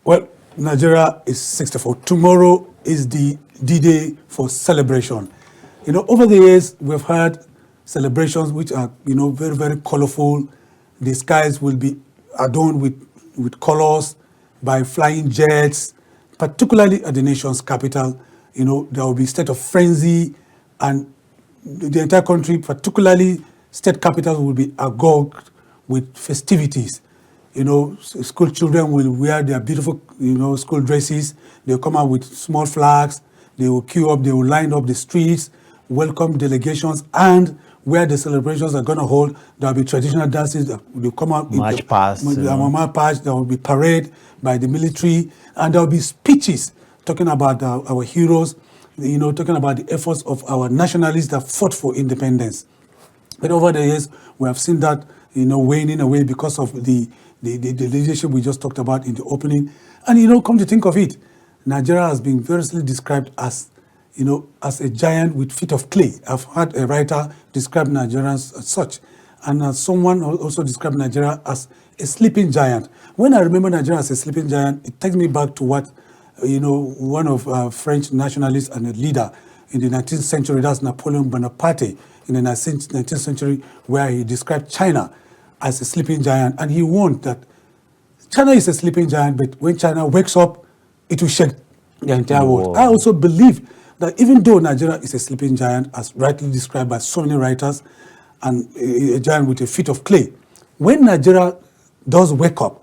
Well, Nigeria is 64. Tomorrow is the D-Day for celebration. You know, over the years, we've had celebrations which are, you know, very, very colorful. The skies will be adorned with colors by flying jets, particularly at the nation's capital. You know, there will be state of frenzy, and the entire country, particularly state capitals, will be agog with festivities. You know, school children will wear their beautiful, you know, school dresses. They'll come out with small flags. They will queue up. They will line up the streets, welcome delegations, and where the celebrations are going to hold, there will be traditional dances. They'll come out. March past. March past. There will be parade by the military, and there will be speeches talking about our heroes. You know, talking about the efforts of our nationalists that fought for independence. But over the years, we have seen that, you know, waning away because of the leadership we just talked about in the opening. And, you know, come to think of it, Nigeria has been variously described as, you know, as a giant with feet of clay. I've had a writer describe Nigerians as such. And someone also described Nigeria as a sleeping giant. When I remember Nigeria as a sleeping giant, it takes me back to what, you know, one of French nationalists and a leader in the 19th century, that's Napoleon Bonaparte, in the 19th century, where he described China as a sleeping giant. And he warned that China is a sleeping giant, but when China wakes up, it will shake the entire world. I also believe that even though Nigeria is a sleeping giant, as rightly described by so many writers, and a giant with a feet of clay, when Nigeria does wake up,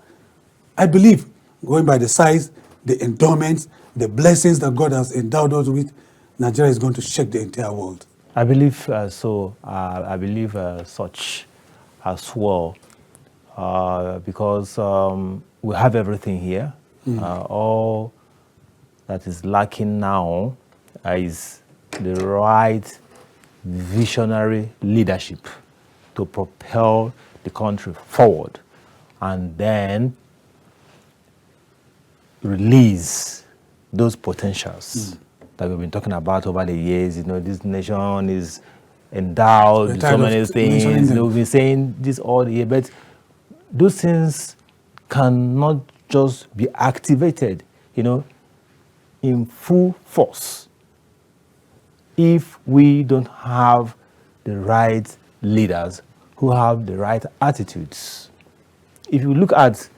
I believe, going by the size, the endowments, the blessings that God has endowed us with, Nigeria is going to shake the entire world. I believe so. I believe such as well, because we have everything here. All that is lacking now is the right visionary leadership to propel the country forward, and then release those potentials that we've been talking about over the years. You know, this nation is endowed with so many things. You know, we've been saying this all the year, but those things cannot just be activated, you know, in full force if we don't have the right leaders who have the right attitudes. If you look at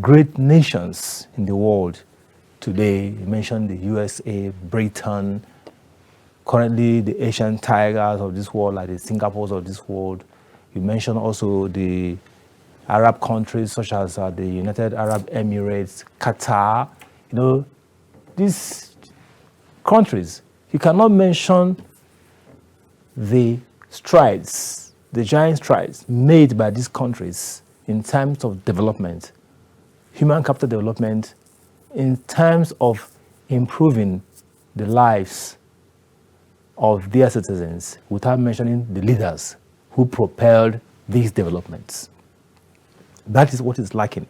great nations in the world today, you mentioned the USA, Britain, currently the Asian tigers of this world, like the Singapores of this world. You mentioned also the Arab countries such as the United Arab Emirates, Qatar. You know, these countries, you cannot mention the strides, the giant strides made by these countries in terms of development, human capital development, in terms of improving the lives of their citizens, without mentioning the leaders who propelled these developments. That is what is lacking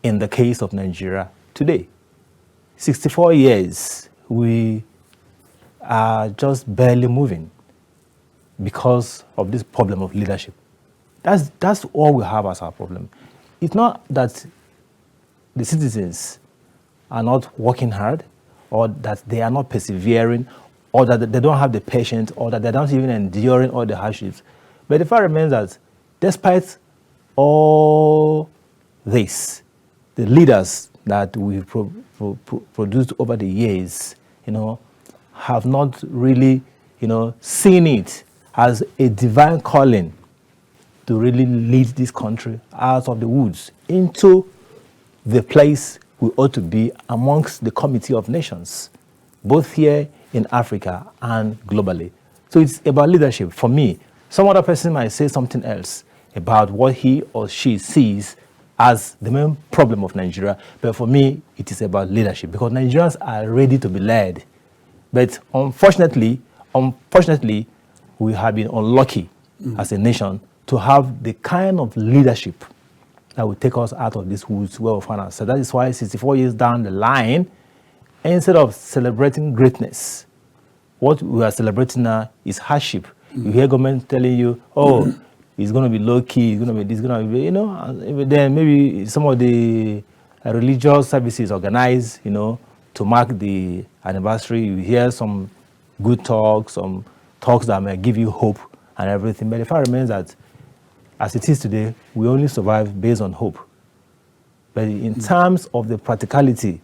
in the case of Nigeria today. 64 years, we are just barely moving because of this problem of leadership. That's all we have as our problem. It's not that the citizens are not working hard, or that they are not persevering, or that they don't have the patience, or that they're not even enduring all the hardships. But the fact remains that despite all this, the leaders that we've produced over the years, you know, have not really, you know, seen it as a divine calling to really lead this country out of the woods into the place we ought to be amongst the community of nations, both here in Africa and globally. So it's about leadership. For me, some other person might say something else about what he or she sees as the main problem of Nigeria, but for me, it is about leadership, because Nigerians are ready to be led. But unfortunately, we have been unlucky as a nation to have the kind of leadership that will take us out of this woods where we find ourselves. So that is why 64 years down the line, instead of celebrating greatness, what we are celebrating now is hardship. You hear government telling you, oh, it's going to be low key, it's going to be this, going to be, you know, and then maybe some of the religious services organized, to mark the anniversary. You hear some good talks, some talks that may give you hope and everything. But the fact remains that as it is today, we only survive based on hope. But in terms of the practicality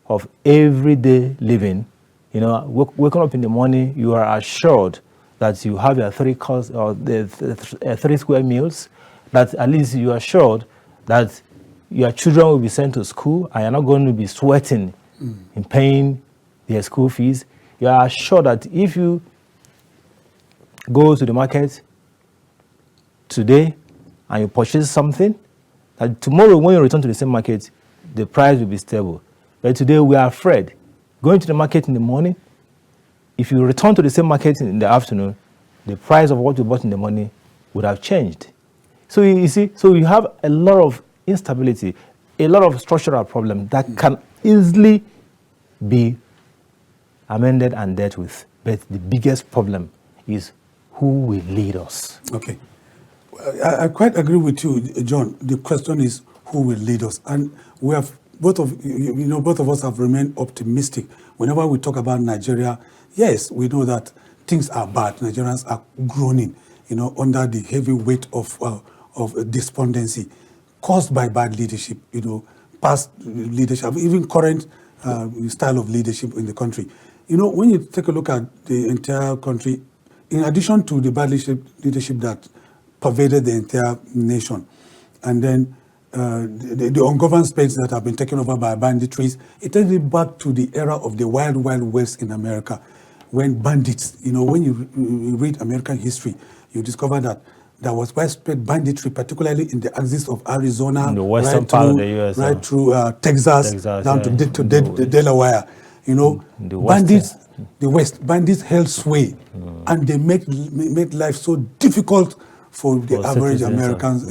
of everyday living, waking up in the morning, you are assured that you have your 3 course or the 3 square meals, that at least you are assured that your children will be sent to school and you're not going to be sweating in paying their school fees. You are assured that if you go to the market today and you purchase something, that tomorrow when you return to the same market, the price will be stable. But today we are afraid. Going to the market in the morning, if you return to the same market in the afternoon, the price of what you bought in the morning would have changed. So you see, so you have a lot of instability, a lot of structural problems that can easily be amended and dealt with. But the biggest problem is who will lead us. Okay. I quite agree with you, John. The question is who will lead us, and we have both of us have remained optimistic. Whenever we talk about Nigeria, yes, we know that things are bad. Nigerians are groaning, under the heavy weight of despondency caused by bad leadership. Past leadership, even current style of leadership in the country. When you take a look at the entire country, in addition to the bad leadership that pervaded the entire nation, and then the ungoverned states that have been taken over by banditries, it takes me back to the era of the wild, wild west in America, when bandits, when you read American history, you discover that there was widespread banditry, particularly in the axis of Arizona, in the western part of the US, right through Texas down to Delaware. Bandits, the West, bandits held sway, and they made life so difficult for the average Americans,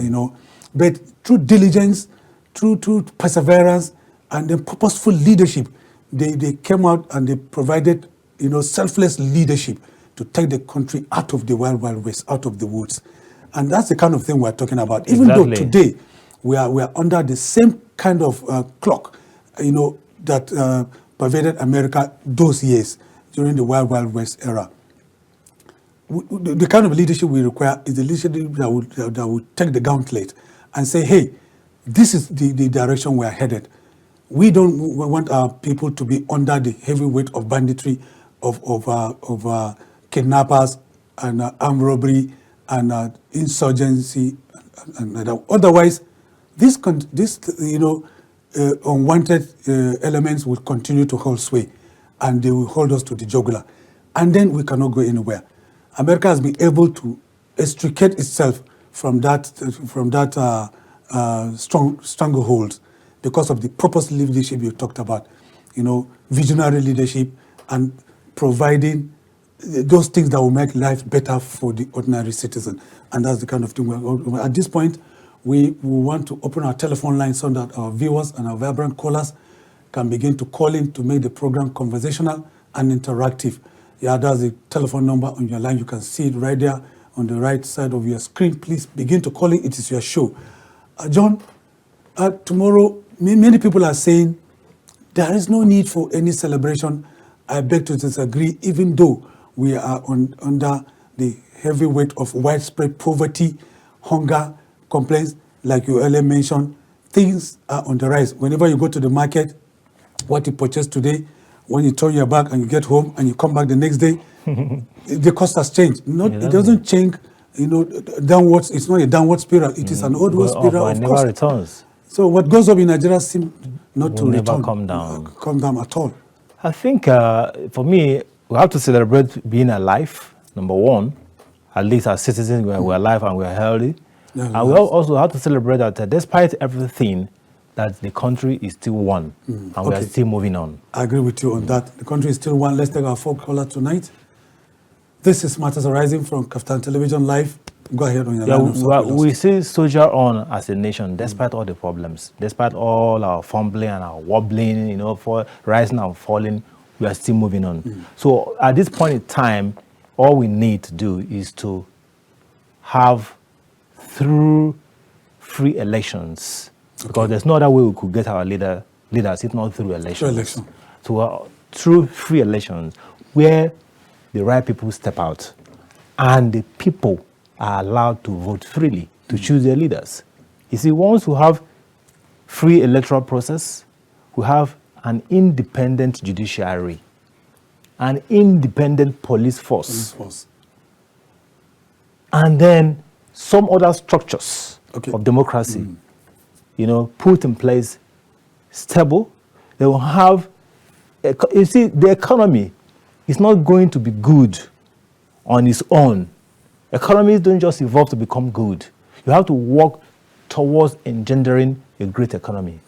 But through diligence, through perseverance, and then purposeful leadership, they came out and they provided, selfless leadership to take the country out of the wild, wild west, out of the woods. And that's the kind of thing we're talking about. Even though today we are under the same kind of clock, that pervaded America those years during the wild, wild west era. The kind of leadership we require is the leadership that will take the gauntlet and say, hey, this is the direction we are headed. We don't want our people to be under the heavy weight of banditry, of kidnappers and armed robbery and insurgency. And otherwise, this unwanted elements will continue to hold sway, and they will hold us to the jugular, and then we cannot go anywhere. America has been able to extricate itself from that stronghold because of the purpose leadership you talked about, visionary leadership and providing those things that will make life better for the ordinary citizen. And that's the kind of thing we're at this point. We want to open our telephone line so that our viewers and our vibrant callers can begin to call in to make the program conversational and interactive. Yeah, that's the telephone number on your line. You can see it right there on the right side of your screen. Please begin to call in. It is your show. John, tomorrow, many people are saying there is no need for any celebration. I beg to disagree, even though we are under the heavy weight of widespread poverty, hunger, complaints, like you earlier mentioned. Things are on the rise. Whenever you go to the market, what you purchase today, when you turn your back and you get home and you come back the next day, the cost has changed. It doesn't change, downwards. It's not a downward spiral. It is an upward spiral of cost. Returns. So what goes up in Nigeria seems not to return. Come down. Come down at all. I think for me, we have to celebrate being alive, number one. At least as citizens, we're alive and we're healthy. Yeah, and we also have to celebrate that despite everything, that the country is still one, and we are still moving on. I agree with you on that. The country is still one. Let's take our phone caller tonight. This is Matters Arising from KAFTAN Television Live. Go ahead on your line. We still soldier on as a nation, despite all the problems, despite all our fumbling and our wobbling, for rising and falling, we are still moving on. So at this point in time, all we need to do is to have, through free elections, because there's no other way we could get our leaders if not through elections. So through free elections, where the right people step out and the people are allowed to vote freely to choose their leaders. You see, once we have free electoral process, we have an independent judiciary, an independent police force. And then some other structures of democracy, put in place, stable. They will have, you see, the economy is not going to be good on its own. Economies don't just evolve to become good. You have to work towards engendering a great economy.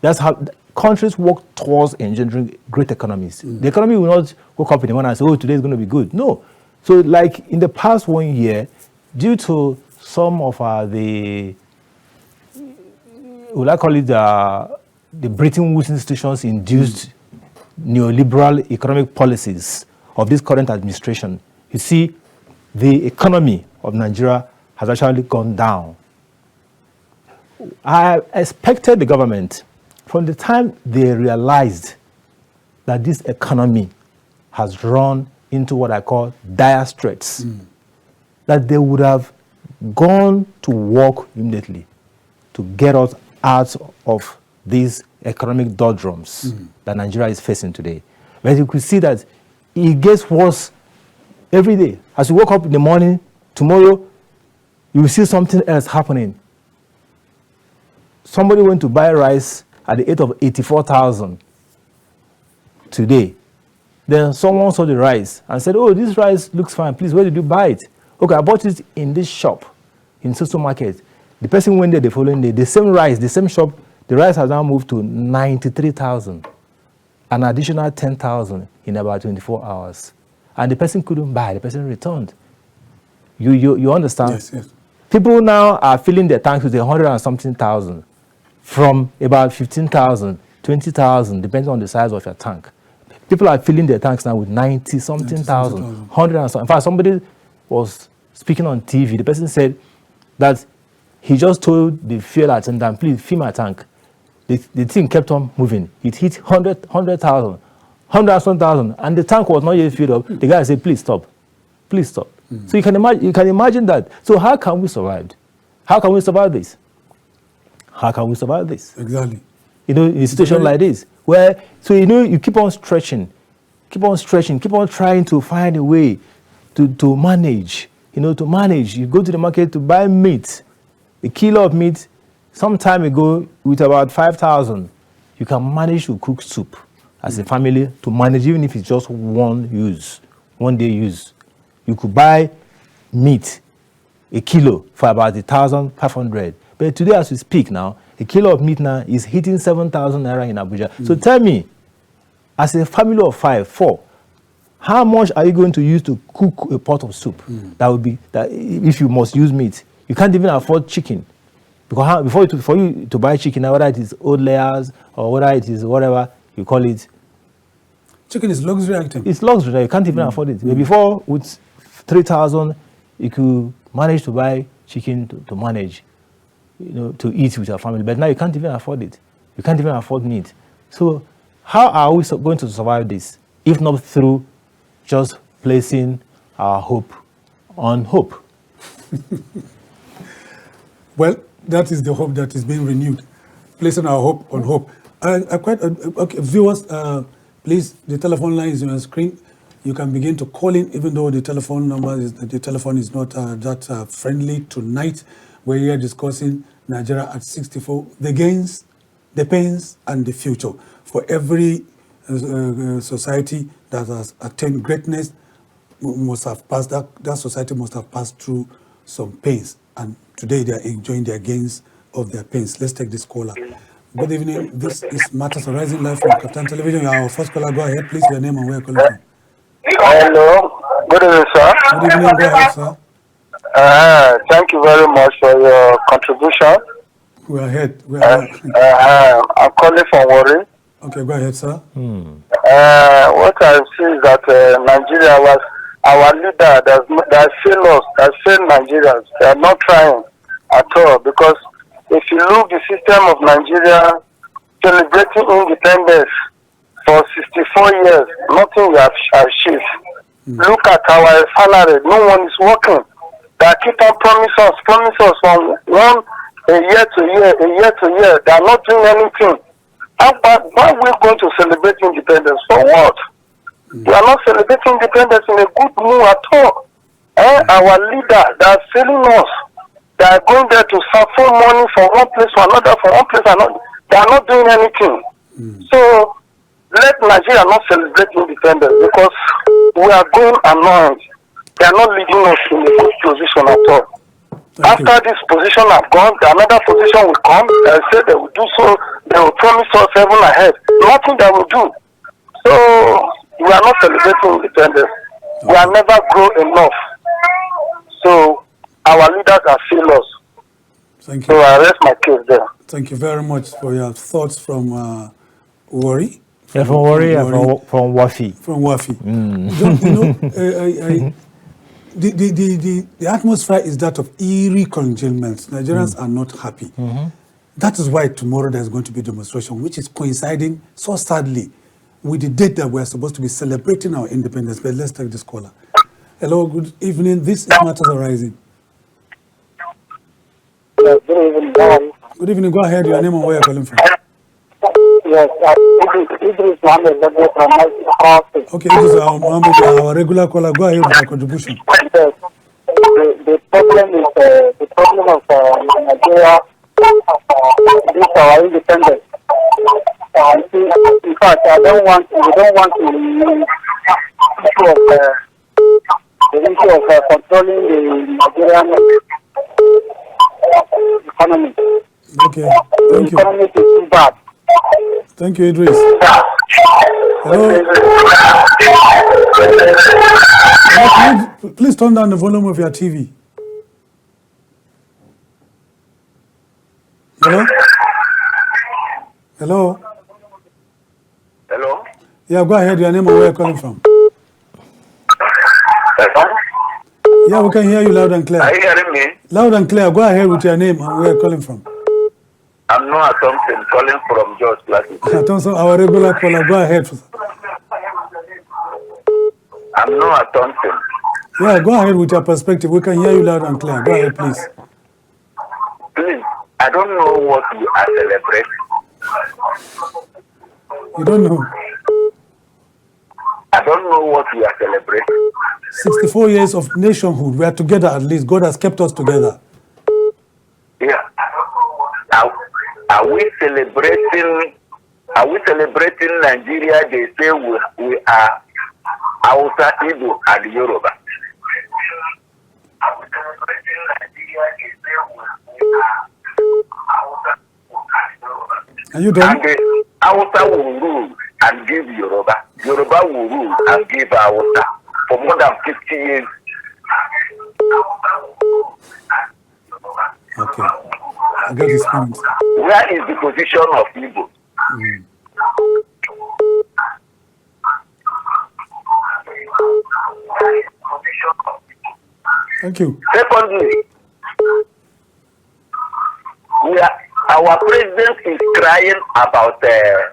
That's how countries work towards engendering great economies. The economy will not wake up in the morning and say, oh, today is going to be good. No. So like in the past 1 year, due to some of the Bretton Woods institutions induced neoliberal economic policies of this current administration, you see the economy of Nigeria has actually gone down. I expected the government, from the time they realized that this economy has run into what I call dire straits, that they would have gone to work immediately to get us out of these economic doldrums that Nigeria is facing today. But you could see that it gets worse every day. As you wake up in the morning, tomorrow, you will see something else happening. Somebody went to buy rice at the rate of 84,000 today. Then someone saw the rice and said, oh, this rice looks fine. Please, where did you buy it? Okay, I bought it in this shop, in Soso Market. The person went there the following day. The same rice, the same shop, the rice has now moved to 93,000. An additional 10,000 in about 24 hours. And the person couldn't buy. The person returned. You understand? Yes, yes. People now are filling their tanks with 100 and something thousand, from about 15,000, 20,000, depending on the size of your tank. People are filling their tanks now with 90-something thousand, 100 and something. In fact, somebody was speaking on TV. The person said that he just told the fuel attendant, please fill my tank. The thing kept on moving. It hit 100,000, 100,000, and the tank was not yet filled up. The guy said, please stop. Please stop. So you can imagine that. So how can we survive? How can we survive this? How can we survive this? Exactly. In a situation like this, where, so you keep on stretching, keep on trying to find a way to manage, to manage. You go to the market to buy meat, a kilo of meat, some time ago with about 5,000, you can manage to cook soup as a family to manage, even if it's just one day use. You could buy meat, a kilo, for about 1,500. But today, as we speak now, a kilo of meat now is hitting 7,000 naira in Abuja. So tell me, as a family of four, how much are you going to use to cook a pot of soup? That would be, that if you must use meat. You can't even afford chicken. Because for you to buy chicken, whether it is old layers or whether it is whatever you call it. Chicken is luxury item. It's luxury. You can't even afford it. But before, with 3,000, you could manage to buy chicken to manage, to eat with your family. But now you can't even afford it. You can't even afford meat. So how are we going to survive this, if not through just placing our hope on hope? Well, that is the hope that is being renewed, placing our hope on hope. Okay, viewers, please, the telephone line is on your screen. You can begin to call in, even though the telephone is not that friendly tonight. We're here discussing Nigeria at 64, the gains, the pains, and the future. For every society that has attained greatness, must have passed that society must have passed through some pains, and today they are enjoying their gains of their pains. Let's take this caller. Good evening. This is Matters Arising live from KAFTAN Television. You are our first caller. Go ahead, please. Your name and where you're calling from. Hello. Good evening, sir. Good evening. Go ahead, sir. Thank you very much for your contribution. We're ahead. I'm calling from Warri. Okay, go ahead, sir. What I see is that Nigeria was our leader that failed us, that failed Nigerians. They are not trying at all, because if you look the system of Nigeria celebrating independence for 64 years, nothing we have achieved. Look at our salary, no one is working. They keep on promise us from one a year to year. They are not doing anything. Why are we going to celebrate independence? For what? We are not celebrating independence in a good mood at all. Our leader, they are failing us. They are going there to siphon money from one place to another, They are not doing anything. So let Nigeria not celebrate independence because we are going annoyed. They are not leading us in a good position at all. After this position have gone, another position will come. They say they will do so. They will promise us heaven ahead. Nothing they will do. So we are not celebrating independence. We are never grow enough. So our leaders are failures. Thank you. So I rest my case there. Thank you very much for your thoughts from Wari. From Wari, from Wafi. From Wafi. John, the atmosphere is that of eerie congealment. Nigerians are not happy. That is why tomorrow there's going to be a demonstration, which is coinciding so sadly with the date that we're supposed to be celebrating our independence. But let's take this caller. Hello, good evening. This is Matters Arising. Yes, good evening. Good evening. Go ahead. Your name and where you're calling from. Yes, Idris Mohammed from my. Okay, this is our regular caller. Go ahead with your contribution. Yes. The problem is the problem of Nigeria. This our independence. In fact, we don't want to the issue of controlling the Nigerian economy. Okay, thank you. The economy is too bad. Thank you, Idris. Hello. Please turn down the volume of your TV. Hello? Hello? Hello? Yeah, go ahead. Your name and where you're calling from. Hello? Yeah, we can hear you loud and clear. Are you hearing me? Loud and clear. Go ahead with your name and where you're calling from. I'm Noah Thompson calling from George Classic. Thompson, our regular caller. Go ahead. I'm Noah Thompson. Yeah, go ahead with your perspective. We can hear you loud and clear. Go ahead, please. Please, I don't know what you are celebrating. You don't know? I don't know what you are celebrating. 64 years of nationhood. We are together at least. God has kept us together. Yeah. Are we celebrating Nigeria? They say we are Hausa, Igbo, and Yoruba. Are you done? And the Hausa will rule and give Yoruba. Yoruba will rule and give Hausa for more than 50 years. Okay. I get this point. Where is the position of Igbo? Thank you. Secondly, our president is crying about the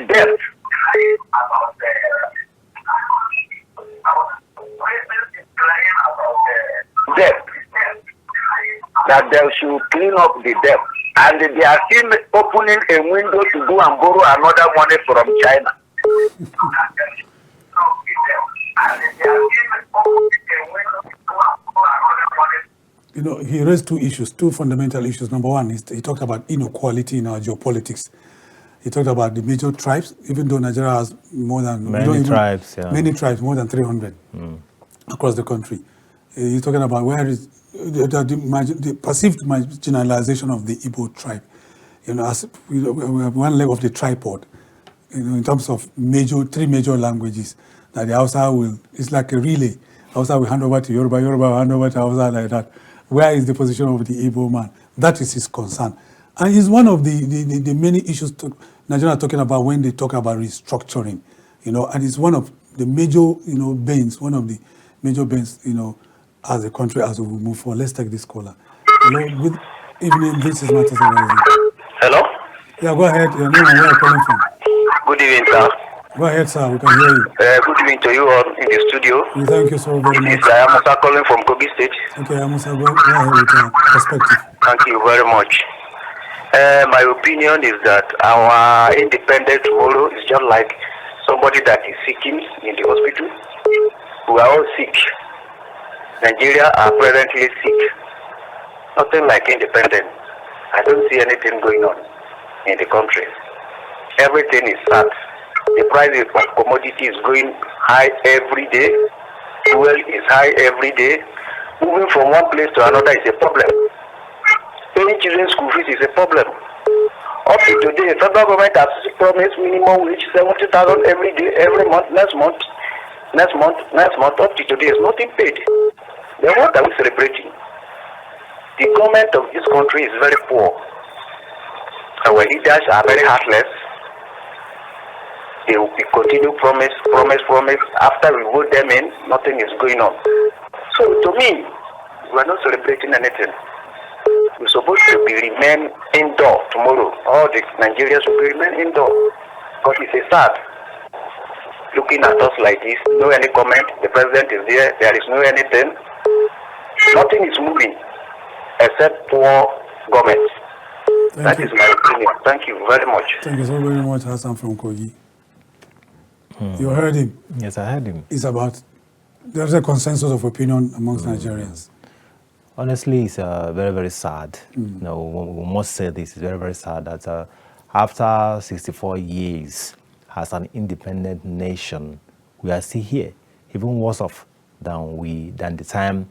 debt. That they should clean up the debt, and they are still opening a window to go and borrow another money from China. You know, he raised two fundamental issues. Number one, he talked about inequality in our geopolitics. He talked about the major tribes, even though Nigeria has more than many tribes, more than 300 across the country. He's talking about where is the perceived marginalization of the Igbo tribe. You know, as we have one leg of the tripod. You know, in terms of three major languages, that the Hausa it's like a relay. Hausa will hand over to Yoruba, Yoruba will hand over to Hausa, like that. Where is the position of the Igbo man? That is his concern. And it's one of the many issues Nigerians are talking about when they talk about restructuring. You know, and it's one of the major, bans, one of the major bans, as a country as we move forward. Let's take this caller. Hello, good evening. This is Matters Arising. Hello? Yeah, go ahead. Your name and where you're calling from. Good evening, sir. Go ahead, sir. We can hear you. Good evening to you all in the studio. Thank you so very much. I am calling from Kogi State. Okay, Amusa, go ahead with your perspective. Thank you very much. My opinion is that our independence tomorrow is just like somebody that is sick in the hospital. We are all sick. Nigeria are presently sick. Nothing like independence. I don't see anything going on in the country. Everything is sad. The price of commodity is going high every day. Fuel is high every day. Moving from one place to another is a problem. Paying children's school fees is a problem. Up to today, the federal government has promised minimum wage 70,000 every day, every month, next month, up to today is nothing paid. Then what are we celebrating? The government of this country is very poor. Our leaders are very heartless. They will continue promise. After we vote them in, nothing is going on. So to me, we are not celebrating anything. We're supposed to remain indoor tomorrow. All the Nigerians will remain indoor. Because it's a sad looking at us like this. No any comment. The president is there. There is no anything. Nothing is moving except poor government. That is my opinion. Thank you very much. Thank you so very much, Hassan from Kogi. You heard him. Yes, I heard him. It's about, there's a consensus of opinion amongst Nigerians. Honestly, it's very, very sad. You know, we must say this. It's very, very sad that after 64 years as an independent nation, we are still here, even worse off than the time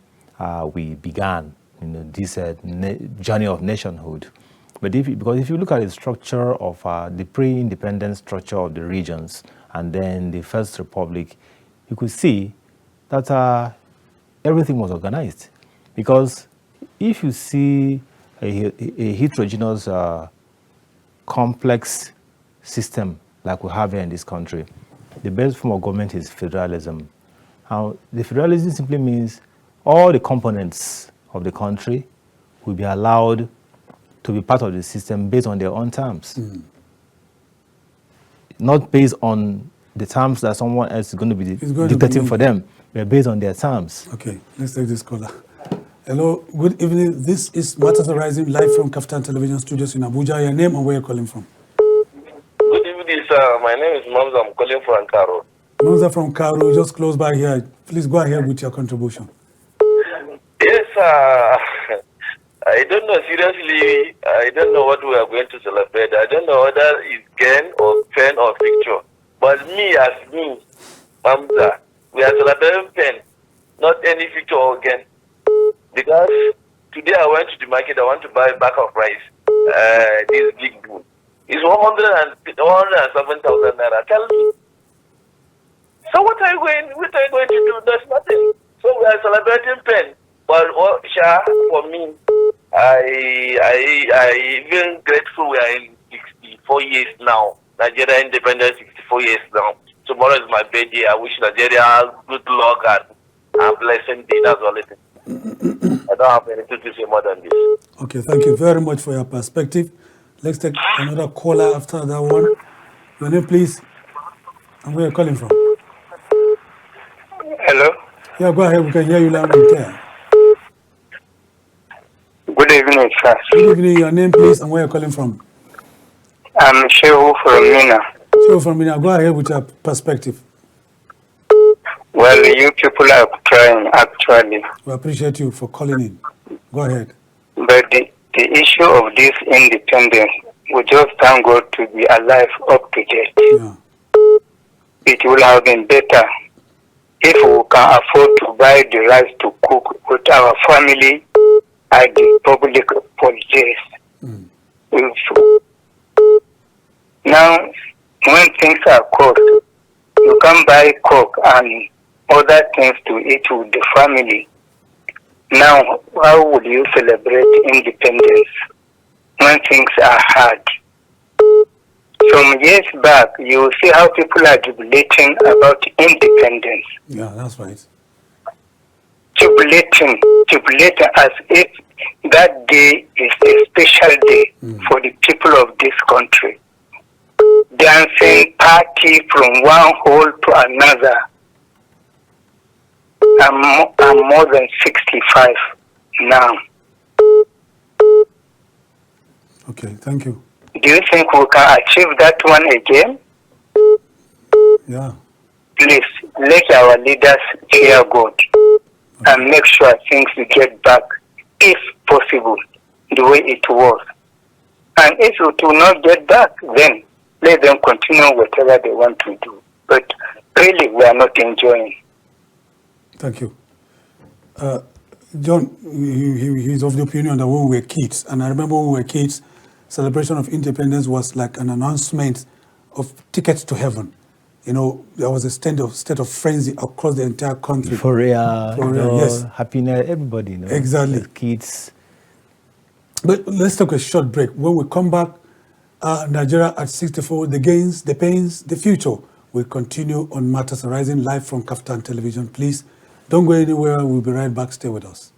we began, you know, this journey of nationhood. But because if you look at the structure of the pre-independent structure of the regions and then the First Republic, you could see that everything was organized. Because if you see a heterogeneous, complex system like we have here in this country, the best form of government is federalism. The federalism simply means all the components of the country will be allowed to be part of the system based on their own terms. Not based on the terms that someone else is going to be dictating for them, but based on their terms. Okay, let's take this caller. Hello, good evening. This is Matters Arising live from KAFTAN Television Studios in Abuja. Your name and where you're calling from? Good evening, sir. My name is Mamza. I'm calling from Karo. Mamza from Karo, just close by here. Please go ahead with your contribution. Yes, I don't know, seriously, I don't know what we are going to celebrate. I don't know whether it's game or pen or picture. But me, Mamza, we are celebrating pen, not any picture or game. Because today I went to the market, I want to buy a bag of rice, this big bowl. It's 107,000 naira. Tell me. So what are you going to do? There's nothing. So we are celebrating pen. But for me, I even grateful we are in 64 years now. Nigeria independence 64 years now. Tomorrow is my birthday. I wish Nigeria good luck and blessing day. That's all it is. I don't have anything to say more than this. Okay, thank you very much for your perspective. Let's take another caller after that one. Your name, please, and where you're calling from. Hello. Yeah, go ahead. We can hear you loud and clear. Good evening, sir. Good evening. Your name, please, and where you're calling from. I'm Shehu from Mina. Shehu from Mina. Go ahead with your perspective. Well, you people are trying, actually. We appreciate you for calling in. Go ahead. But the issue of this independence, we just thank God to be alive up to date. Yeah. It will have been better if we can afford to buy the rice to cook with our family at the public holidays. Now, when things are cooked, you can buy coke and other things to eat with the family. Now, how would you celebrate independence when things are hard? Some years back, you see how people are jubilating about independence. Yeah, that's right. jubilating as if that day is a special day for the people of this country. Dancing party from one hole to another. I'm more than 65 now. Okay, thank you. Do you think we can achieve that one again? Yeah. Please, let our leaders fear God and make sure things will get back, if possible, the way it was. And if it will not get back, then let them continue whatever they want to do. But really, we are not enjoying. Thank you. John, he's of the opinion that when we were kids, and I remember when we were kids, celebration of independence was like an announcement of tickets to heaven. You know, there was a state of frenzy across the entire country. Euphoria, yes. Happiness, everybody, Exactly. The kids. But let's take a short break. When we come back, Nigeria at 64, the gains, the pains, the future. We'll continue on Matters Arising live from KAFTAN Television. Please don't go anywhere. We'll be right back. Stay with us.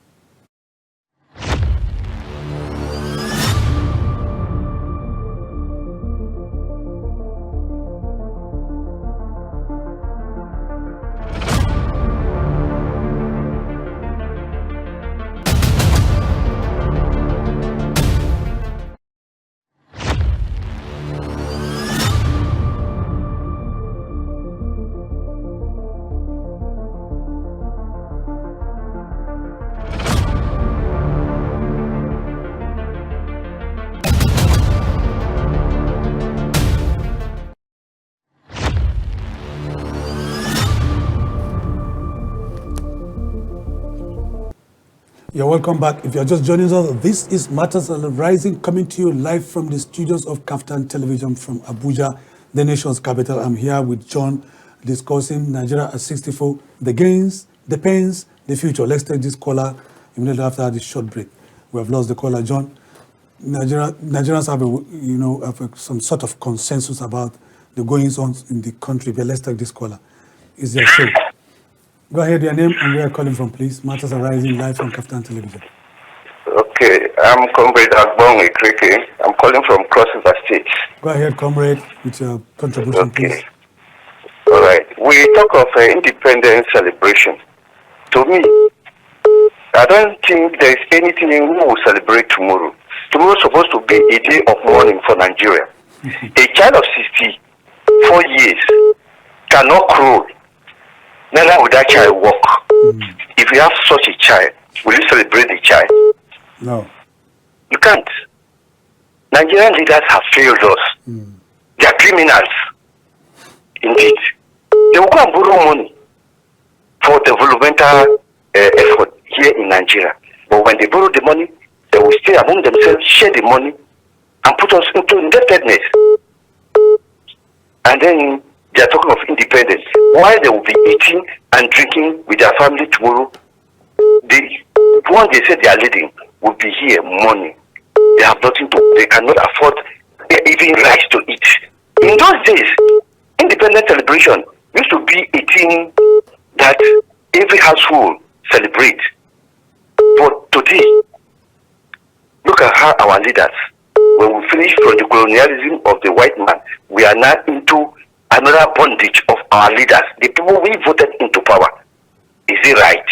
You're welcome back. If you're just joining us, this is Matters Rising, coming to you live from the studios of KAFTAN Television from Abuja, the nation's capital. I'm here with John, discussing Nigeria at 64, the gains, the pains, the future. Let's take this caller immediately after this short break. We have lost the caller, John. Nigerians have some sort of consensus about the goings on in the country, but let's take this caller. Is there show? Go ahead, your name and where you're calling from, please. Matters Arising live from KAFTAN Television. Okay, I'm Comrade Agbong Ikreke. I'm calling from Cross River State. Go ahead, comrade, with your contribution, please. All right. We talk of independence celebration. To me, I don't think there is anything we will celebrate tomorrow. Tomorrow is supposed to be a day of mourning for Nigeria. A child of 64 years cannot crawl. Neither will that child walk. If you have such a child, will you celebrate the child? No. You can't. Nigerian leaders have failed us. They are criminals. Indeed. They will go and borrow money for developmental effort here in Nigeria. But when they borrow the money, they will stay among themselves, share the money, and put us into indebtedness. And then they are talking of independence. Why they will be eating and drinking with their family tomorrow? The one they say they are leading will be here morning. They have nothing to, they cannot afford even rice to eat. In those days, independence celebration used to be a thing that every household celebrate. But today, look at how our leaders, when we finish from the colonialism of the white man, we are now into another bondage of our leaders, the people we voted into power. Is it right?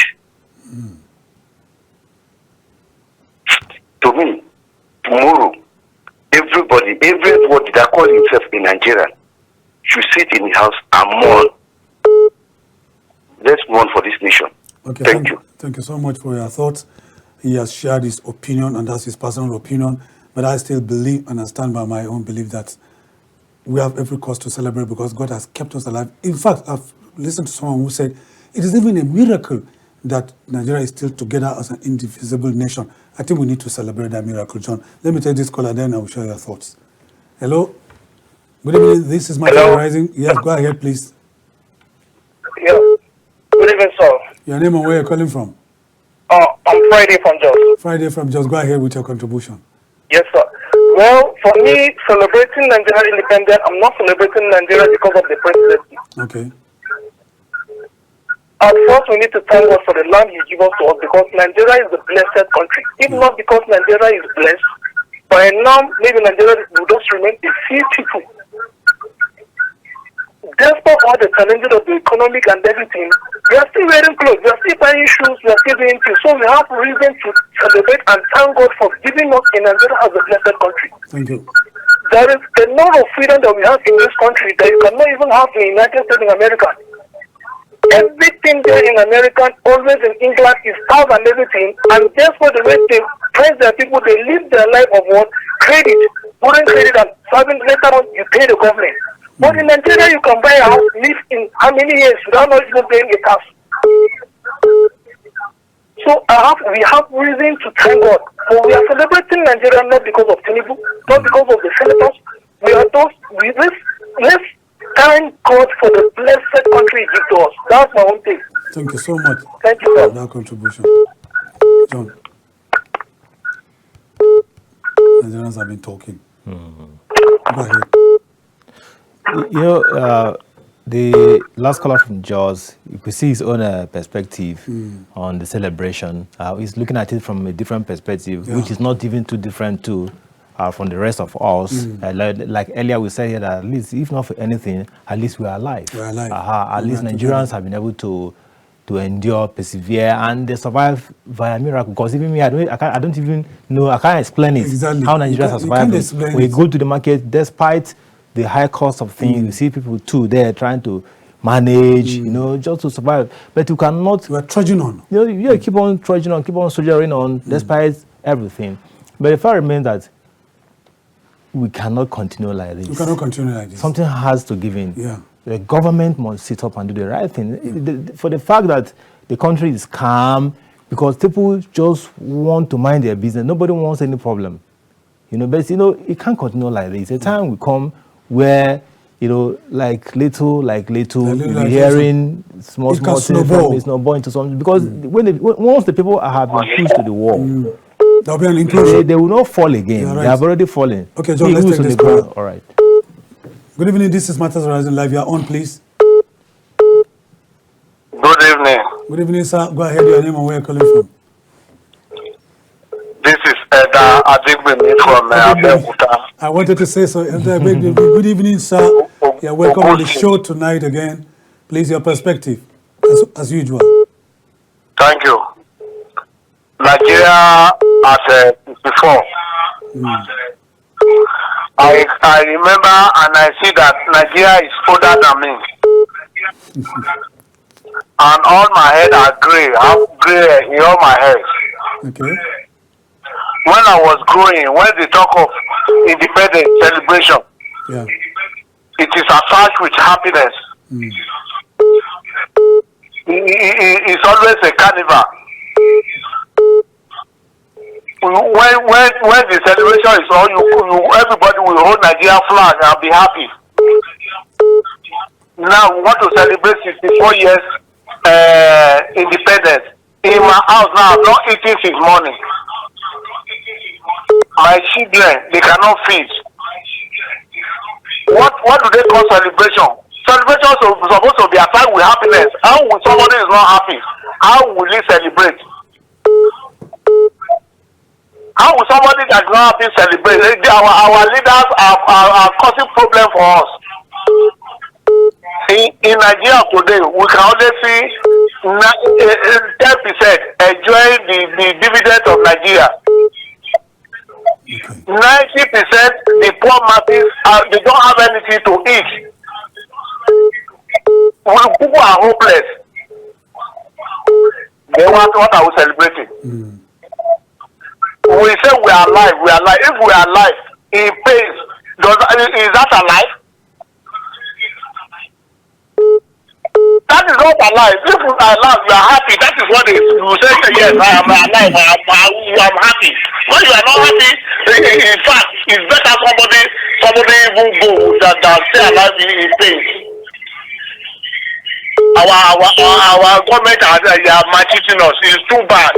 To me, tomorrow, everybody that calls himself in Nigeria should sit in the house and mourn. Let's mourn for this nation. Okay, Thank you. Thank you so much for your thoughts. He has shared his opinion, and that's his personal opinion. But I still believe, and I stand by my own belief, that we have every cause to celebrate because God has kept us alive. In fact, I've listened to someone who said it is even a miracle that Nigeria is still together as an indivisible nation. I think we need to celebrate that miracle, John. Let me take this caller, then I will share your thoughts. Hello? Good evening. This is Macauley Rising. Yes, go ahead, please. Yeah. Good evening, sir. Your name and where you're calling from? I'm Friday from Jos. Friday from Jos. Go ahead with your contribution. Yes, sir. Well, for me, celebrating Nigeria independence, I'm not celebrating Nigeria because of the presidency. Okay. At first, we need to thank God for the land He gave us to us because Nigeria is a blessed country. If not because Nigeria is blessed, by now, maybe Nigeria will just remain a few people. Despite all the challenges of the economic and everything, we are still wearing clothes, we are still buying shoes, we are still doing things. So we have reason to celebrate and thank God for giving us in Nigeria as a blessed country. Thank you. There is a lot of freedom that we have in this country that you cannot even have in the United States of America. Everything there in America, always in England, is tough and everything. And therefore, the way they praise their people, they live their life of what? Credit. Putting credit and serving later on, you pay the government. But in Nigeria, you can buy a house, live in how many years without not even paying a tax. So we have reason to thank God. But we are celebrating Nigeria not because of Tinubu, not because of the senators. We are those, let's thank God for the blessed country He gives to us. That's my own thing. Thank you so much. Thank you, for sir. that contribution. John. Nigerians have been talking. Go ahead. You know, the last caller from Jaws, you could see his own perspective on the celebration. He's looking at it from a different perspective, which is not even too different from the rest of us. Like earlier we said here that at least, if not for anything, at least we are alive. We are alive. At least Nigerians have been able to endure, persevere, and they survive via miracle. Because even me, I don't even know, I can't explain it. Exactly. How Nigerians have survived. We go to the market, despite the high cost of things, you see people too there trying to manage, you know, just to survive. But you cannot. We are trudging on. You know, you keep on trudging on, keep on soldiering on, despite everything. But the fact remains that we cannot continue like this. We cannot continue like this. Something has to give in. Yeah. The government must sit up and do the right thing. For the fact that the country is calm, because people just want to mind their business. Nobody wants any problem. You know, but you know, it can't continue like this. A time will come where, you know, like little, you're hearing small things snowball into something. Because once the people have been pushed to the wall, there'll be an implosion. They will not fall again. Right. They have already fallen. Okay, John, let's take this call. All right. Good evening. This is Matters Horizon Live. You are on, please. Good evening. Good evening, sir. Go ahead. Your name and where you're calling from. This is Eda Adigbemi from Abeokuta. I wanted to say so. Good evening, sir. You're welcome on the show tonight again. Please, your perspective, as usual. Thank you. Nigeria as before. I remember and I see that Nigeria is older than me. And all my head are gray. I have gray in all my head. Okay. When I was growing, when they talk of independence celebration, it is attached with happiness. It's always a carnival. When the celebration is on, everybody will hold Nigeria flag and be happy. Now we want to celebrate 64 years independence. In my house now, I'm not eating since morning. My children, they cannot feed. What do they call celebration? Celebration is supposed to be attached with happiness. How will somebody is not happy? How will he celebrate? How will somebody that is not happy celebrate? Our leaders are causing problem for us. In Nigeria today, we can only see 10% enjoying the dividend of Nigeria. 90% the poor masses they don't have anything to eat. People are hopeless. Then what are we celebrating? We say we are alive. If we are alive in pain, is that alive? That is not alive. If you are alive, you are happy. That is what you say. Yes, I am alive. I'm happy. When you are not happy, in fact, it's better somebody even go than stay alive in pain. Our government are maltreating us. It's too bad.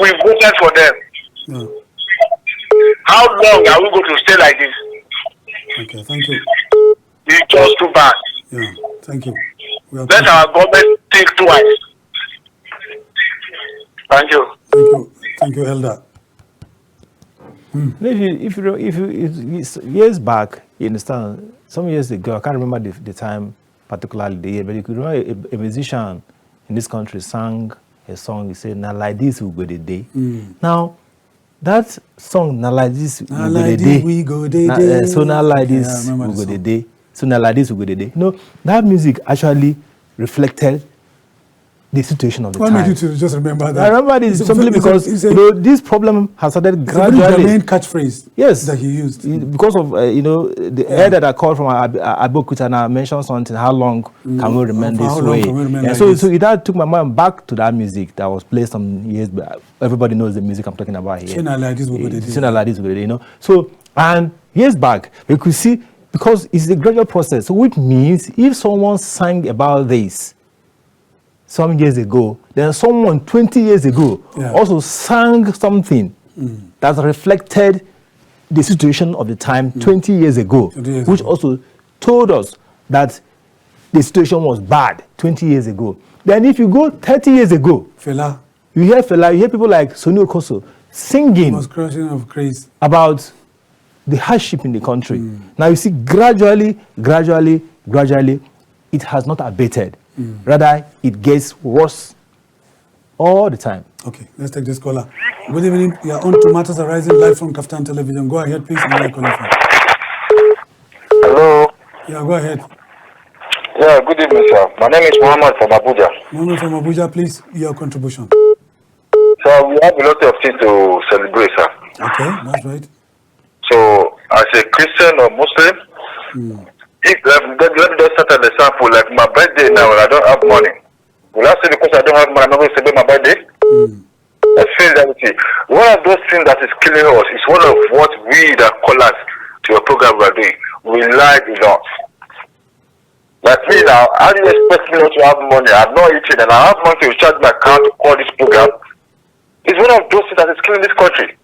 We voted for them. How long are we going to stay like this? Okay, thank you. It's just too bad. Yeah, thank you. Let our government think twice. Thank you. Thank you, Elder. If you years back, you understand, some years ago, I can't remember the time, particularly the year, but you could remember a musician in this country sang a song. He said, "Now like this we go the day." Now, that song, "Now like this we go the day," so now like this we go the day. So now like this we go the day. You know, that music actually reflected the situation of the time. Why made you to just remember that? I remember this simply because this problem has started gradually. The main catchphrase, yes, that he used because of the air that I called from Abokuta, and I mentioned something. How long can we remain this way? So that took my mind back to that music that was played some years back. Everybody knows the music I'm talking about here. Sooner like this, you know. So and years back, we could see, because it's a gradual process. So which means if someone sang about this some years ago, then someone 20 years ago also sang something that reflected the situation of the time 20 years ago, which also told us that the situation was bad 20 years ago. Then if you go 30 years ago, Fela, you hear people like Sonny Okoso singing about the hardship in the country. Now you see, gradually, it has not abated. Rather, it gets worse all the time. Okay, let's take this caller. Good evening. You are on to Matters Arising live from KAFTAN Television. Go ahead, please. Hello. Yeah, go ahead. Yeah, good evening, sir. My name is Muhammad from Abuja. Muhammad from Abuja, please, your contribution. So we have a lot of things to celebrate, sir. Okay, that's right. So, as a Christian or Muslim, if let me just start an example, like my birthday now, I don't have money. Will I say because I don't have money, I'm not going to celebrate my birthday? I feel that one of those things that is killing us is one of what we that callers to your program we are doing. We lie a lot. Like me now, how do you expect me not to have money? I'm not eating and I have money to charge my account to call this program. It's one of those things that is killing this country.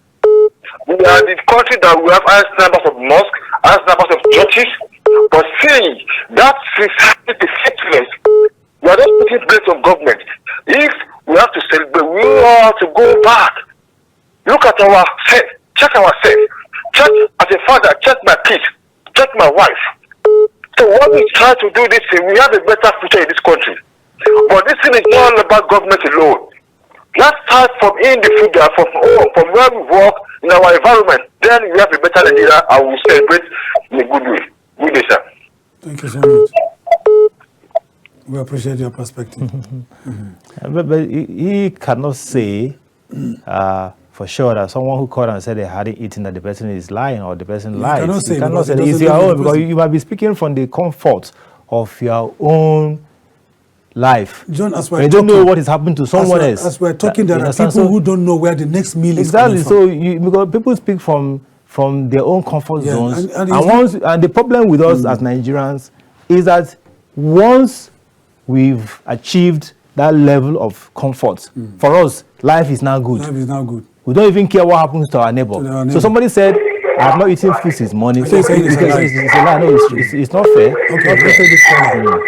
We are the country that we have highest numbers of mosques, highest numbers of churches, but see, that society defectiveness, we are just putting place of government. If we have to celebrate, we have to go back. Look at ourselves, check ourselves, check as a father, check my kids, check my wife. So what we try to do this thing, we have a better future in this country. But this thing is not all about government alone. Let's start from in the future, from where we work, in our environment. Then we have a better Nigeria and we celebrate in a good way. Good day, sir. Thank you so much. We appreciate your perspective. But he cannot say for sure that someone who called and said they hadn't eaten, that the person is lying or the person lies. You cannot say it's your own, because you might be speaking from the comfort of your own life. John, as we're you don't know what is happening to someone else. As we're talking, there are people who don't know where the next meal is coming from. So because people speak from their own comfort zones, and the problem with us as Nigerians is that once we've achieved that level of comfort, for us, life is now good. Life is now good. We don't even care what happens to our neighbor. So somebody said, I have not eaten food since morning. So it's a lie. No, it's not fair. Okay, let's take this caller.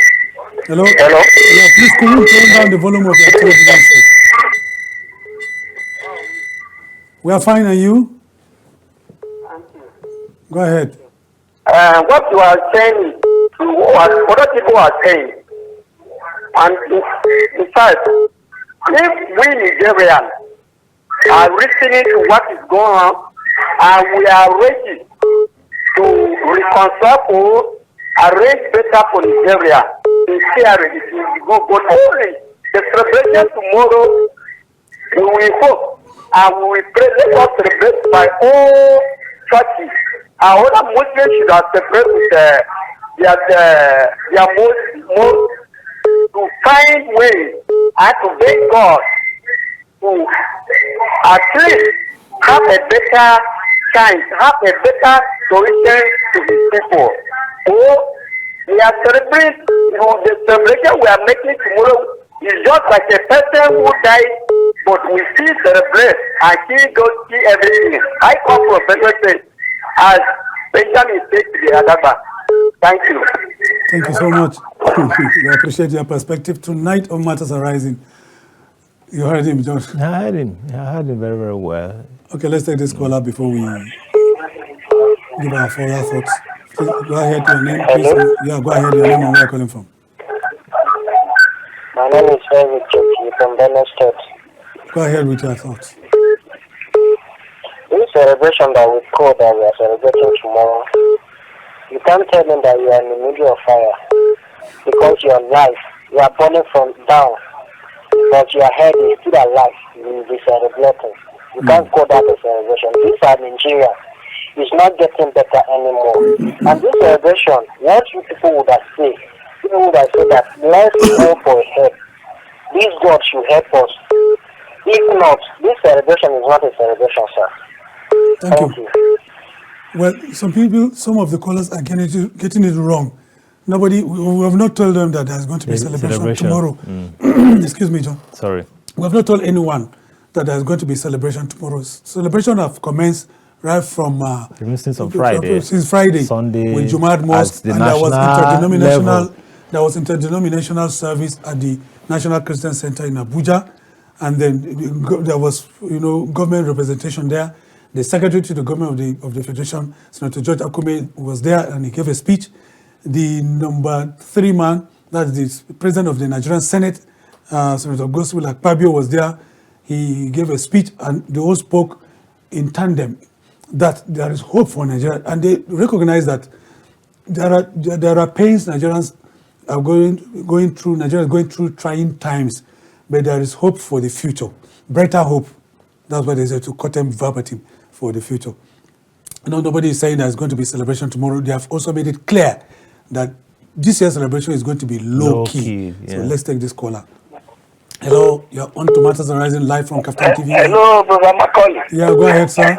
Hello? Hello? Yeah, please, could you turn down the volume of your television set? We are fine, and you? Go ahead. What you are saying, what other people are saying, and in fact, if we Nigerians are listening to what is going on, and we are ready to reconcile, arrange better for Nigeria, sincerely, it will go only. The celebration tomorrow, we will hope, and we will pray, let us celebrate by all churches. Our other Muslims should have celebrated with their most to find ways and to beg God to at least have a better chance, have a better solution to these people. So we are celebrating, the celebration we are making tomorrow is just like a person who died, but we still celebrate and still go see everything. I come from Benue State as Benjamin said to the Adaba. Thank you. Thank you so much. We appreciate your perspective tonight on Matters Arising. You heard him, John? I heard him. I heard him very, very well. Okay, let's take this caller before we give our further thoughts. Please go ahead, your name, please. Yeah, go ahead, your name and where you're calling from. My name is David from Benue State. Go ahead with your thoughts. This celebration that we call that we are celebrating tomorrow, you can't tell them that you are in the middle of fire because your life, you are burning from down, but your head is still alive. You will be celebrating. You can't call that a celebration. This is Nigeria. It's not getting better anymore. And this celebration, what you people would have said, people would have said that let's go for help. This God should help us. If not, this celebration is not a celebration, sir. Thank you. Well, some of the callers are getting it wrong. We have not told them that there's going to be celebration tomorrow. Excuse me, John. Sorry. We have not told anyone that there's going to be celebration tomorrow. Celebration have commenced right from since Friday. Since Friday, Sunday, with Jumad Mosque, and there was interdenominational service at the National Christian Center in Abuja, and then there was government representation there. The Secretary to the Government of the Federation, Senator George Akume, was there and he gave a speech. The number 3 man, that's the President of the Nigerian Senate, Senator Gospel Akpabio, was there. He gave a speech and they all spoke in tandem that there is hope for Nigeria, and they recognize that there are pains Nigerians are going through. Nigeria is going through trying times, but there is hope for the future, brighter hope. That's what they say, to quote them verbatim, for the future. Nobody is saying there's going to be celebration tomorrow. They have also made it clear that this year's celebration is going to be low-key. Yeah. So let's take this caller. Hello, you're on to Matters Arising live from KAFTANTV. Hello, Brother Macauley. Yeah, go ahead, sir.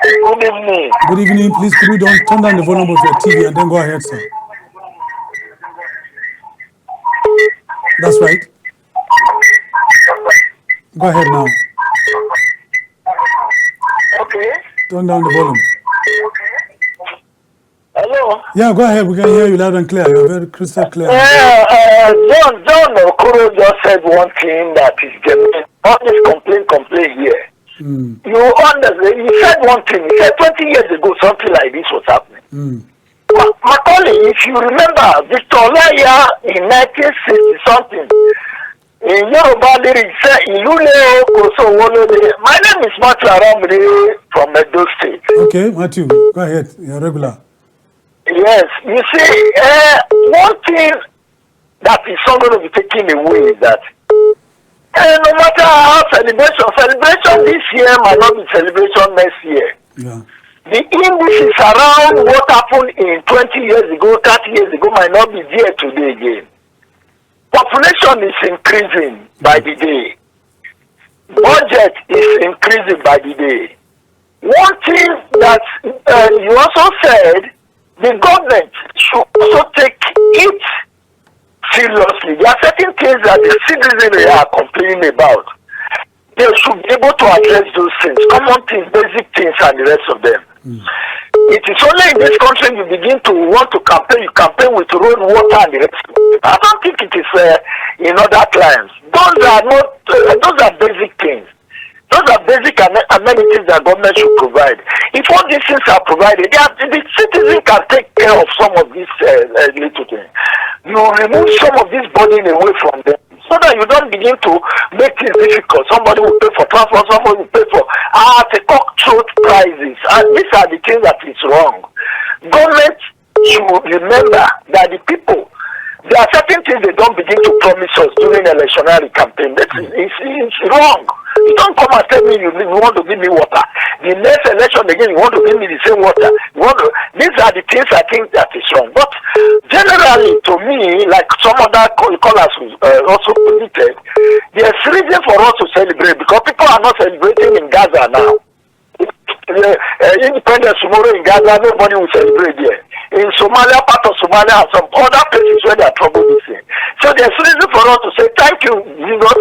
Good evening. Good evening. Please, could you turn down the volume of your TV and then go ahead, sir. That's right. Go ahead now. Okay. Turn down the volume. Hello. Yeah, go ahead. We can hear you loud and clear. You're very crystal clear. John Okoro just said one thing that is genuine. All this complaint here. You understand? He said one thing. He said 20 years ago something like this was happening. Macaulay, if you remember, Victor Olaya in 1960-something, in Yoruba lyrics, said, my name is Matthew Aramri from Edo State. Okay, Matthew, go ahead. You're regular. Yes, you see, one thing that is not going to be taken away is that no matter how celebration this year might not be celebration next year. Yeah. The indices around what happened in 20 years ago, 30 years ago might not be there today again. Population is increasing by the day. Budget is increasing by the day. One thing that you also said, the government should also take it seriously. There are certain things that the citizens are complaining about. They should be able to address those things, common things, basic things, and the rest of them. It is only in this country you begin to want to campaign. You campaign with road, water, and the rest. I don't think it is in other climes. Those are not. Those are basic things. Those are basic amenities that government should provide. If all these things are provided, the citizen can take care of some of these little things. You remove some of this burden away from them, so that you don't begin to make things difficult. Somebody will pay for transport, somebody will pay for the cutthroat prices. And these are the things that is wrong. Government should remember that the people, there are certain things they don't begin to promise us during electionary campaign. It's wrong. You don't come and tell me you want to give me water. The next election again, you want to give me the same water. These are the things I think that is wrong. But generally, to me, like some other callers also predicted, there's reason for us to celebrate because people are not celebrating in Gaza now. Independence tomorrow in Gaza, nobody will celebrate there. In Somalia, part of Somalia, and some other places where they are trouble this thing. So there's reason for us to say thank you, Jesus,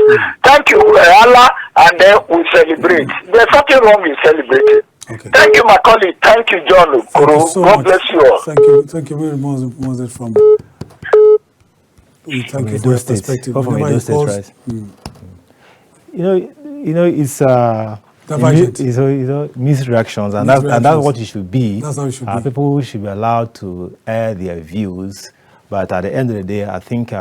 thank you, Allah, and then we celebrate. There's nothing wrong in celebrating. Okay. Thank you, Macauley. Thank you, John Okoro. Thank you so God much. bless you all. Thank you very much, Moses, from. We thank you for Edo your State. perspective. From Whenever Edo he State, calls, right? You know, it's Divergent. misreactions, and Misreactions. that's what it should be. That's how it should be. People should be allowed to air their views, but at the end of the day, I think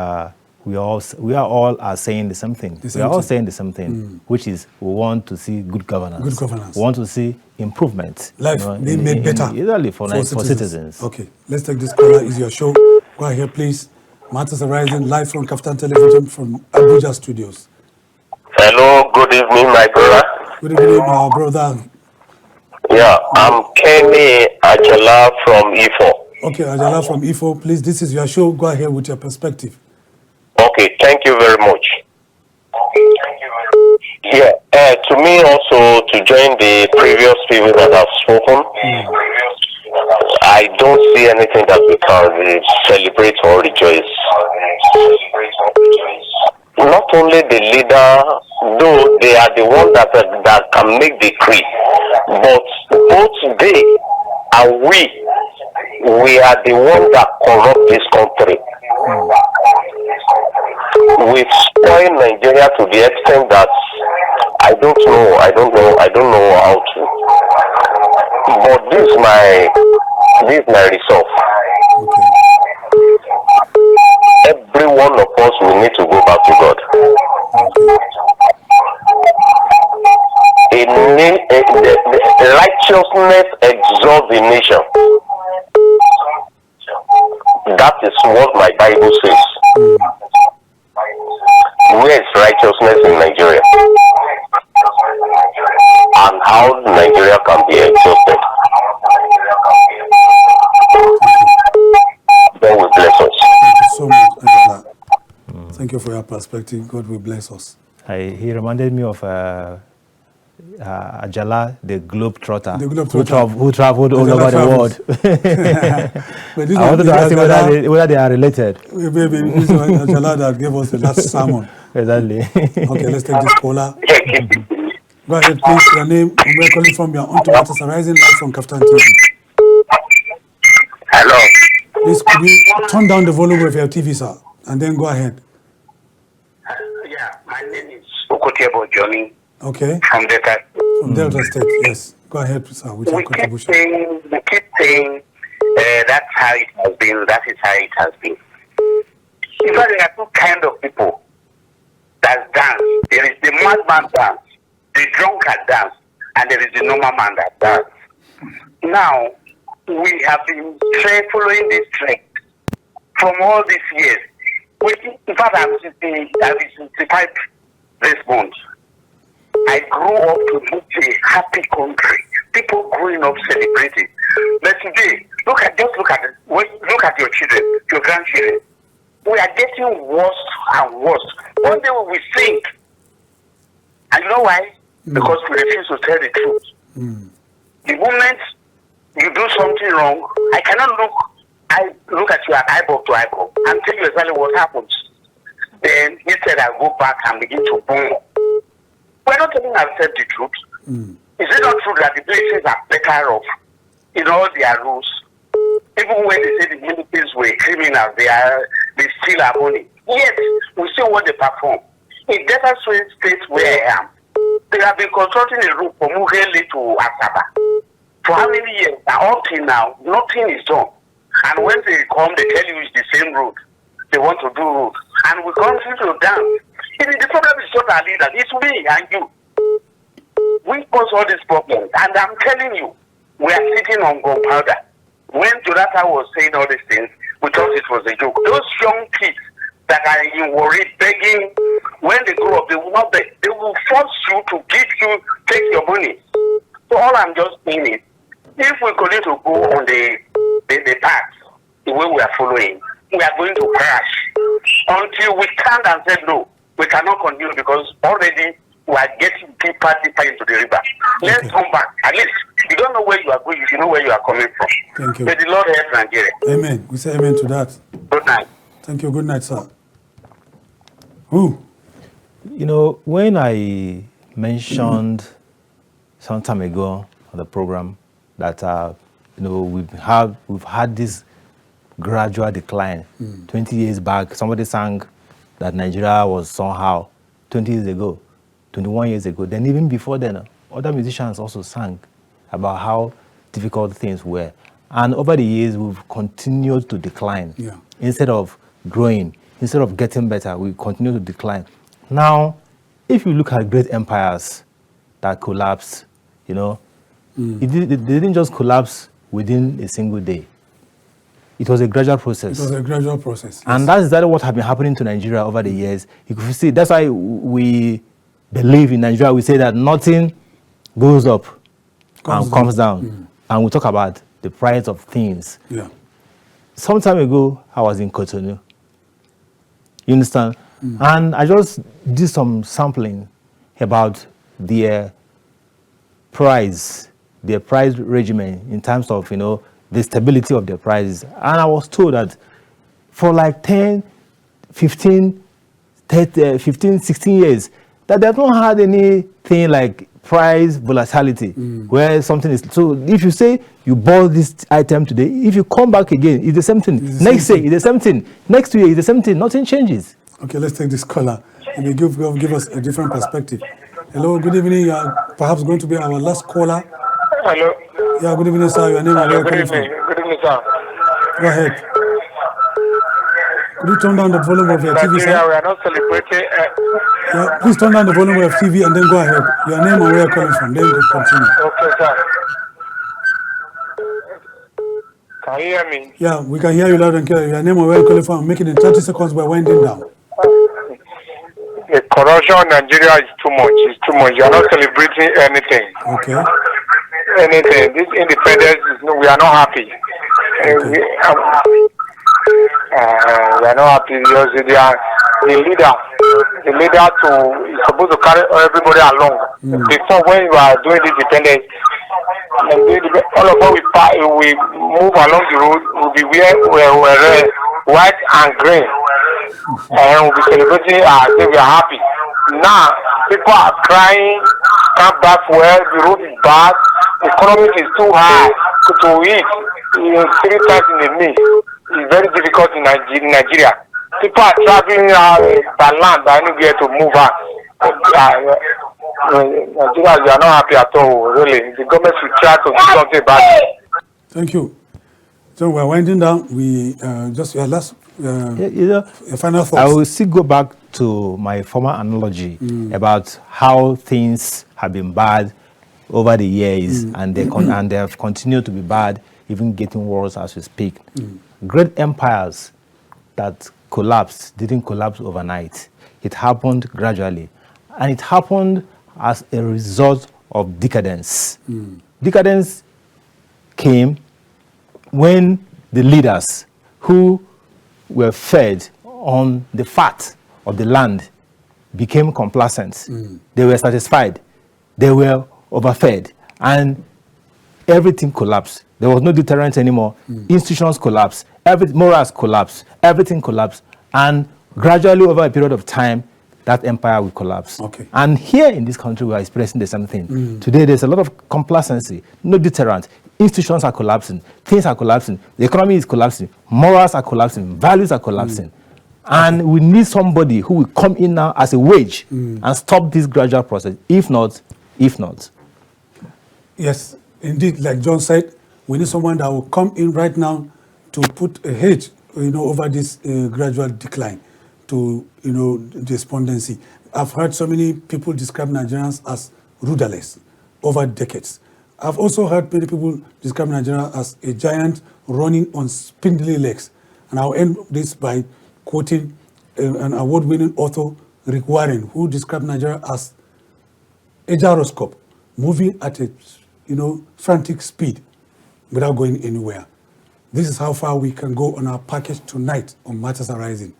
we are all saying the same thing. We are all saying the same thing, which is we want to see good governance. Good governance. We want to see improvement. Life being made better for citizens. Okay, let's take this caller. Is your show? Go ahead, please. Matters Arising live from KAFTAN Television from Abuja Studios. Hello, good evening, my brother. Good evening, our brother. Yeah, I'm Kenny Ajala from Ifo. Okay, Ajala from Ifo, please. This is your show. Go ahead with your perspective. Okay, thank you very much. Yeah, to me also to join the previous people that have spoken, I don't see anything that we can celebrate or rejoice. Not only the leader, though they are the ones that can make the decree, but both they and we are the ones that corrupt this country. We've spoiled Nigeria to the extent that I don't know how to. But this is my resolve. Okay. Every one of us will need to go back to God. The righteousness exalts the nation. That is what my Bible says. Where is righteousness in Nigeria? And how Nigeria can be exalted? God will bless us. Thank you so much, Ajala. Thank you for your perspective. God will bless us. He reminded me of Ajala, the Globetrotter, The Globetrotter. who traveled all over the world. But this I wanted to ask him Ajala, whether they are related. Maybe this one Ajala that gave us the last sermon. Exactly. Okay, let's take this caller. Go ahead, please. Your name, and we're calling from your own Matters Arising live from KAFTAN TV. Hello. Please, could you turn down the volume of your TV, sir, and then go ahead. Yeah, my name is Okotebo Johnny. Okay. From Delta. From Delta State, yes. Go ahead, sir, with your contribution. We keep saying that's how it has been, that is how it has been. In fact, there are two kinds of people that dance. There is the madman dance, the drunkard dance, and there is the normal man that dance. Now, we have been following this trend from all these years. In fact, I'm 65 this month. I grew up to live in a happy country. People growing up celebrating. But today, look at your children, your grandchildren. We are getting worse and worse. One day we will sink. And you know why? Because we refuse to tell the truth. The moment you do something wrong, I cannot look at you at eyeball to eyeball and tell you exactly what happens. Then instead I go back and begin to boom. We're not telling ourselves the truth. Is it not true that the places are better off in all their rules? Even when they say the militaries were criminals, they steal our money. Yet, we see what they perform. In Delta State where I am, they have been constructing a road from Mughele to Asaba. For how many years? Now, up till now, nothing is done. And when they come, they tell you it's the same road. They want to do road. And we continue to dance. The problem is not our leaders. It's me and you. We cause all these problems. And I'm telling you, we are sitting on gunpowder. When Jonathan was saying all these things, we thought it was a joke. Those young kids that are in worry, begging, when they grow up, they will not beg. They will force you to take your money. So all I'm just saying is, if we continue to go on the path, the way we are following, we are going to crash. Until we stand and say, no, we cannot continue because already we are getting deeper into the river. Let's come back. At least you don't know where you are going, you know where you are coming from. Thank you. May the Lord help Nigeria. Amen. We say amen to that. Good night. Thank you. Good night, sir. Who? You know, when I mentioned some time ago on the program that we've had this gradual decline. 20 years back, somebody sang that Nigeria was somehow 20 years ago, 21 years ago. Then even before then, other musicians also sang about how difficult things were. And over the years, we've continued to decline. Yeah. Instead Instead of growing, instead of getting better, we continue to decline. Now, if you look at great empires that collapsed, they didn't just collapse within a single day. It was a gradual process. It was a gradual process. Yes. And that's exactly what has been happening to Nigeria over the years. You can see, that's why we believe in Nigeria. We say that nothing goes up and comes down. And we talk about the price of things. Yeah. Some time ago, I was in Cotonou. You understand? And I just did some sampling about their price regimen in terms of, the stability of their prices. And I was told that for like 10, 15, 16 years, that they have not had anything like price volatility, where something is. So if you say you bought this item today, if you come back again, it's the same thing. Next day, it's the same thing. Next year, it's the same thing. Nothing changes. Okay, let's take this caller. And you give us a different perspective. Hello, good evening. You are perhaps going to be our last caller. Hello. Yeah, good evening, sir. Your name and where Good you're calling evening. from. Good evening, sir. Go ahead. Could you turn down the volume of your TV, Nigeria, sir? we are not celebrating. Yeah, please turn down the volume of your TV and then go ahead. Your name and where you're calling from. Then we'll continue. Okay, sir. Can you hear me? Yeah, we can hear you loud and clear. Your name and where you're calling from. Make it in 30 seconds. We're winding down. The corruption in Nigeria is too much. It's too much. You are not celebrating anything. Okay. Anything. This independence is we are not happy. We are not happy because the leader is supposed to carry everybody along. Before, when you are doing this independence, all of us we move along the road. We'll be we're white and green, and we'll be celebrating. We are happy. Now people are crying. Can't back well. The road is bad. The economy is too high to eat. 3 times in a meal. It's very difficult in Nigeria. People are traveling by land, by anywhere to move on. Nigeria, you are not happy at all, really. The government should try to do something about it. Thank you. So we're winding down. We just your last your final thoughts. I will still go back to my former analogy about how things have been bad over the years, and they have continued to be bad, even getting worse as we speak. Great empires that collapsed didn't collapse overnight. It happened gradually, and it happened as a result of decadence. Decadence came when the leaders who were fed on the fat of the land became complacent. They were satisfied. They were overfed, and everything collapsed. There was no deterrent anymore. Institutions collapsed. Morals collapsed. Everything collapsed. And gradually, over a period of time, that empire will collapse. Okay. And here in this country, we are experiencing the same thing. Today, there's a lot of complacency, no deterrent. Institutions are collapsing. Things are collapsing. The economy is collapsing. Morals are collapsing. Values are collapsing. And we need somebody who will come in now as a wage and stop this gradual process. If not. Yes, indeed, like John said, we need someone that will come in right now to put a hedge, over this gradual decline to, despondency. I've heard so many people describe Nigerians as rudderless over decades. I've also heard many people describe Nigeria as a giant running on spindly legs. And I'll end this by quoting an award-winning author, Rick Warren, who described Nigeria as a gyroscope moving at a, frantic speed without going anywhere. This is how far we can go on our package tonight on Matters Arising.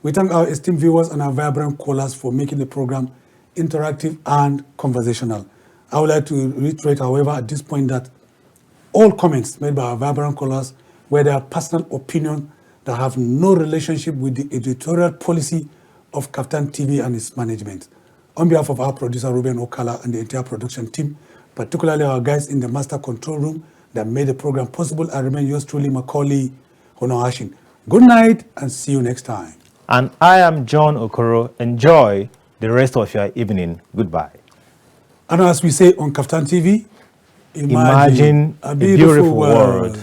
We thank our esteemed viewers and our vibrant callers for making the program interactive and conversational. I would like to reiterate, however, at this point that all comments made by our vibrant callers were their personal opinion that have no relationship with the editorial policy of KAFTAN TV and its management. On behalf of our producer, Ruben Okala, and the entire production team, particularly our guys in the master control room that made the program possible. I remain yours truly, Macauley Hunohashi. Good night and see you next time. And I am John Okoro. Enjoy the rest of your evening. Goodbye. And as we say on KAFTAN TV, imagine a beautiful world.